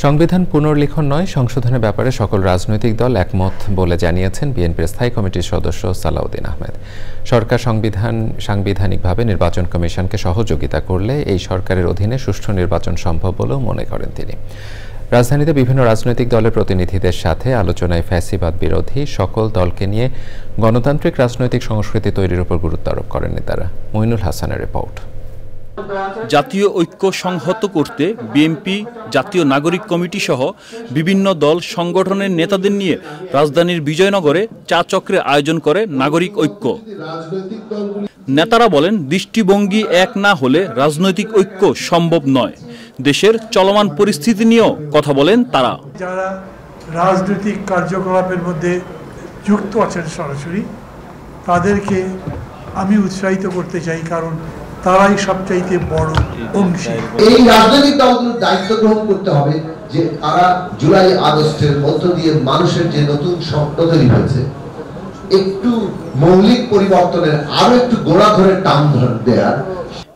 সংবিধান পুনর্লিখন নয়, সংশোধনের ব্যাপারে সকল রাজনৈতিক দল একমত বলে জানিয়েছেন বিএনপির স্থায়ী কমিটির সদস্য সালাউদ্দিন আহমেদ। সরকার সাংবিধানিকভাবে নির্বাচন কমিশনকে সহযোগিতা করলে এই সরকারের অধীনে সুষ্ঠু নির্বাচন সম্ভব বলেও মনে করেন তিনি। রাজধানীতে বিভিন্ন রাজনৈতিক দলের প্রতিনিধিদের সাথে আলোচনায় ফ্যাসিবাদ বিরোধী সকল দলকে নিয়ে গণতান্ত্রিক রাজনৈতিক সংস্কৃতি তৈরির উপর গুরুত্ব আরোপ করেন নেতারা। মইনুল হাসানের রিপোর্ট। জাতীয় ঐক্য সংহত করতে বিএনপি, জাতীয় নাগরিক কমিটি সহ বিভিন্ন দল সংগঠনের নেতাদের নিয়ে রাজধানীর বিজয়নগরে চা চক্রে আয়োজন করে নাগরিক ঐক্য। নেতারা বলেন, দৃষ্টিভঙ্গি এক না হলে রাজনৈতিক ঐক্য সম্ভব নয়। দেশের চলমান পরিস্থিতি নিয়েও কথা বলেন তারা। যারা রাজনৈতিক কার্যকলাপের মধ্যে যুক্ত আছেন সরাসরি, তাদেরকে আমি উৎসাহিত করতে চাই, কারণ তারাই সবচাইতে বড় অংশী। এই রাজনৈতিক দলগুলোর দায়িত্ব গ্রহণ করতে হবে যে তারা জুলাই আগস্টের মধ্য দিয়ে মানুষের যে নতুন স্বপ্ন তৈরি হয়েছে, একটু মৌলিক পরিবর্তনের আরো একটু গোড়া ধরে টান দেওয়ার।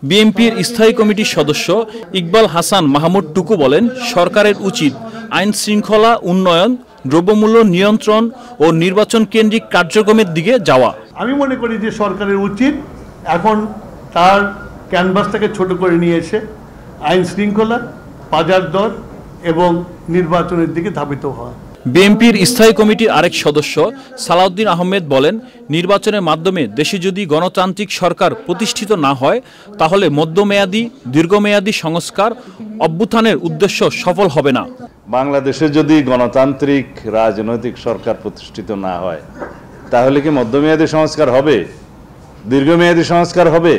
বিএনপির স্থায়ী কমিটির সদস্য ইকবাল হাসান মাহমুদ টুকু বলেন, সরকারের উচিত আইন শৃঙ্খলা উন্নয়ন, দ্রব্যমূল্য নিয়ন্ত্রণ ও নির্বাচন কেন্দ্রিক কার্যক্রমের দিকে যাওয়া। আমি মনে করি যে সরকারের উচিত এখন তার ক্যানভাসটাকে ছোট করে নিয়ে এসে আইন শৃঙ্খলা, বাজার দর এবং নির্বাচনের দিকে ধাবিত হওয়া। বিএনপির স্থায়ী কমিটির আরেক সদস্য সালাউদ্দিন আহমেদ বলেন, নির্বাচনের মাধ্যমে দেশে যদি গণতান্ত্রিক সরকার প্রতিষ্ঠিত না হয়, তাহলে মধ্যমেয়াদী দীর্ঘমেয়াদী সংস্কার অভ্যুত্থানের উদ্দেশ্য সফল হবে না। বাংলাদেশে যদি গণতান্ত্রিক রাজনৈতিক সরকার প্রতিষ্ঠিত না হয়, তাহলে কি মধ্যমেয়াদী সংস্কার হবে? দীর্ঘমেয়াদী সংস্কার হবে?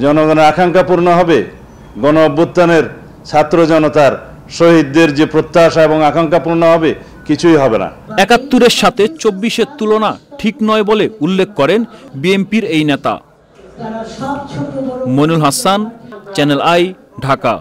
জনগণের আকাঙ্ক্ষা পূর্ণ হবে? গণ অভ্যুত্থানের ছাত্র জনতার শহীদদের যে প্রত্যাশা এবং আকাঙ্ক্ষা পূর্ণ হবে? কিছুই হবে না। ৭১-এর সাথে ২৪-এর তুলনা ঠিক নয় বলে উল্লেখ করেন বিএনপির এই নেতা। Moinul Hasan, Channel I, Dhaka.